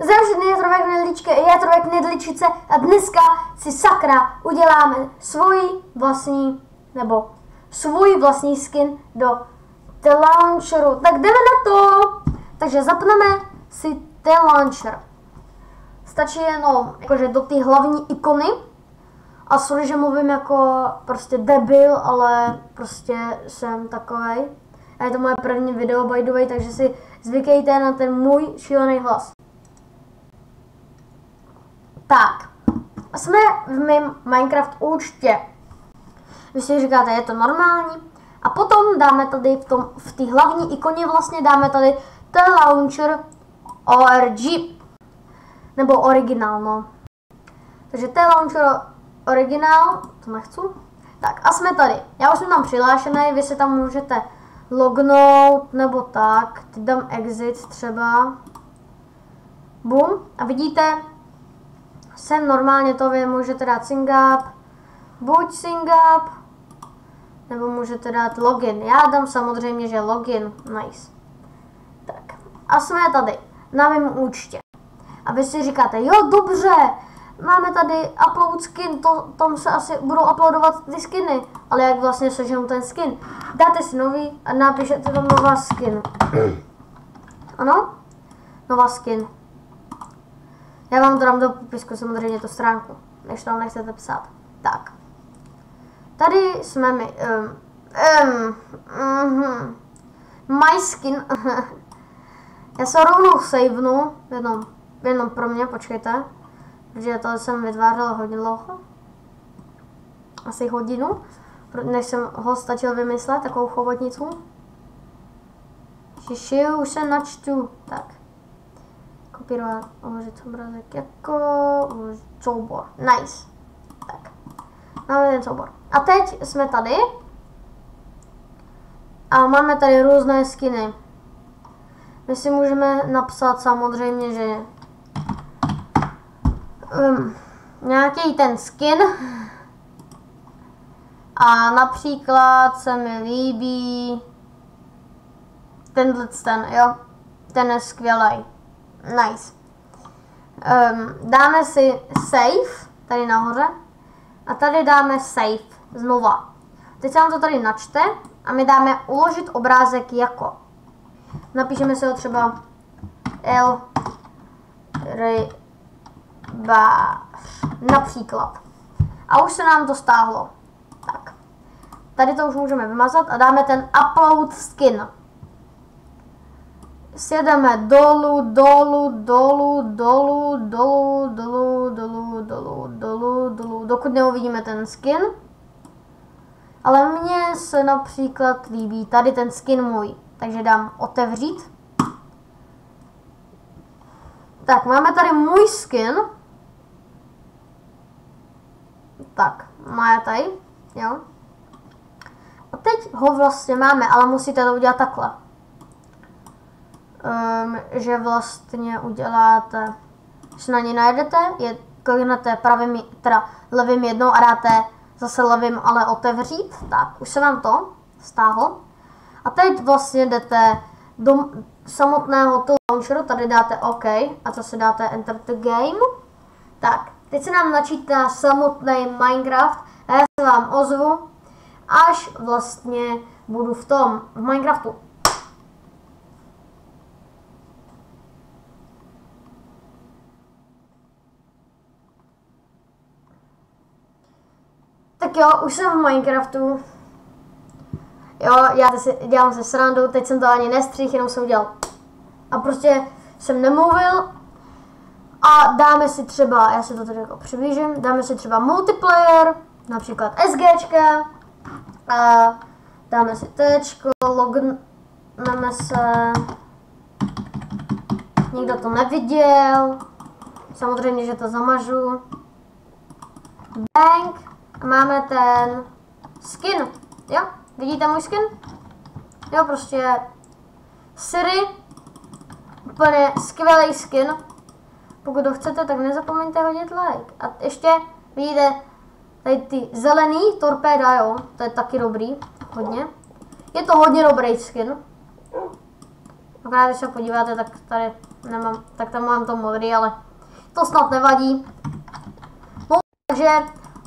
Zdravím jatrovek knedlíčky i jatrovek knedličice a dneska si sakra uděláme svůj vlastní skin do The Launcheru. Tak jdeme na to! Takže zapneme si The Launcher. Stačí jenom jakože do té hlavní ikony. A sorry, že mluvím jako prostě debil, ale prostě jsem takovej. A je to moje první video by the way, takže si zvykejte na ten můj šílený hlas. Tak, jsme v mém Minecraft účtě. Vy si říkáte, je to normální. A potom dáme tady v té hlavní ikoně vlastně dáme tady The Launcher ORG. Nebo originál, no. Takže The Launcher originál, to nechci. Tak a jsme tady. Já už jsem tam přihlášený, vy si tam můžete lognout nebo tak. Teď dám exit třeba. Boom. A vidíte, sem normálně to vy můžete dát sing up, buď sing up, nebo můžete dát login. Já dám samozřejmě, že login. Nice. Tak. A jsme tady na mém účtě. A vy si říkáte, jo, dobře, máme tady upload skin, tam se asi budou uploadovat ty skiny. Ale jak vlastně seženu ten skin? Dáte si nový a napíšete tam nová skin. Ano? Nová skin. Já vám to dám do popisku samozřejmě tu stránku, než tam nechcete psát. Tak. Tady jsme my. My skin. Já se rovnou savenu. Jenom pro mě, počkejte. Protože to jsem vytvářel hodně dlouho. Asi hodinu. Než jsem ho stačil vymyslet, takovou chobotnicu. Šiši, už se načtu. Tak. Kopírovat, uložit obrazek jako soubor. Nice. Tak. Máme ten soubor. A teď jsme tady. A máme tady různé skiny. My si můžeme napsat samozřejmě, že nějaký ten skin. A například se mi líbí tenhle jo. Ten je skvělý. Nice. Dáme si save, tady nahoře. A tady dáme save, znova. Teď se nám to tady načte a my dáme uložit obrázek jako. Napíšeme si ho třeba L rybář, například. A už se nám to stáhlo. Tak. Tady to už můžeme vymazat a dáme ten upload skin. Sjedeme dolů, dokud neuvidíme ten skin. Ale mně se například líbí tady ten skin můj, takže dám otevřít. Tak, máme tady můj skin. Tak, má tady, jo. A teď ho vlastně máme, ale musíte to udělat takhle. Že vlastně uděláte, když na něj najedete, kliknete pravým, teda levým jednou a dáte zase levým, ale otevřít, tak už se nám to stáhlo. A teď vlastně jdete do samotného launcheru, tady dáte OK a zase dáte Enter the Game. Tak, teď se nám načítá samotný Minecraft a já se vám ozvu, až vlastně budu v Minecraftu. Tak jo, už jsem v Minecraftu. Jo, já dělám se srandu, teď jsem to ani nestřih, jenom jsem udělal. A prostě jsem nemluvil. A dáme si třeba, já si to tady jako přiblížím, dáme si třeba multiplayer, například SGčka. A dáme si tečko, logneme se. Nikdo to neviděl. Samozřejmě, že to zamažu. Bang. A máme ten skin, jo? Vidíte můj skin? Jo, prostě Siri, úplně skvělý skin. Pokud ho chcete, tak nezapomeňte hodit like. A ještě vidíte tady ty zelený torpéda, jo? To je taky dobrý, hodně. Je to hodně dobrý skin. Akorát, když se podíváte, tak tady nemám, tak tam mám to modrý, ale to snad nevadí. No, takže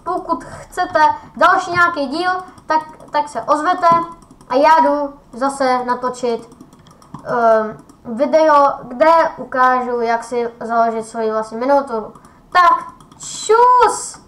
pokud chcete další nějaký díl, tak se ozvete a já jdu zase natočit video, kde ukážu, jak si založit svoji vlastní miniaturu. Tak, čus!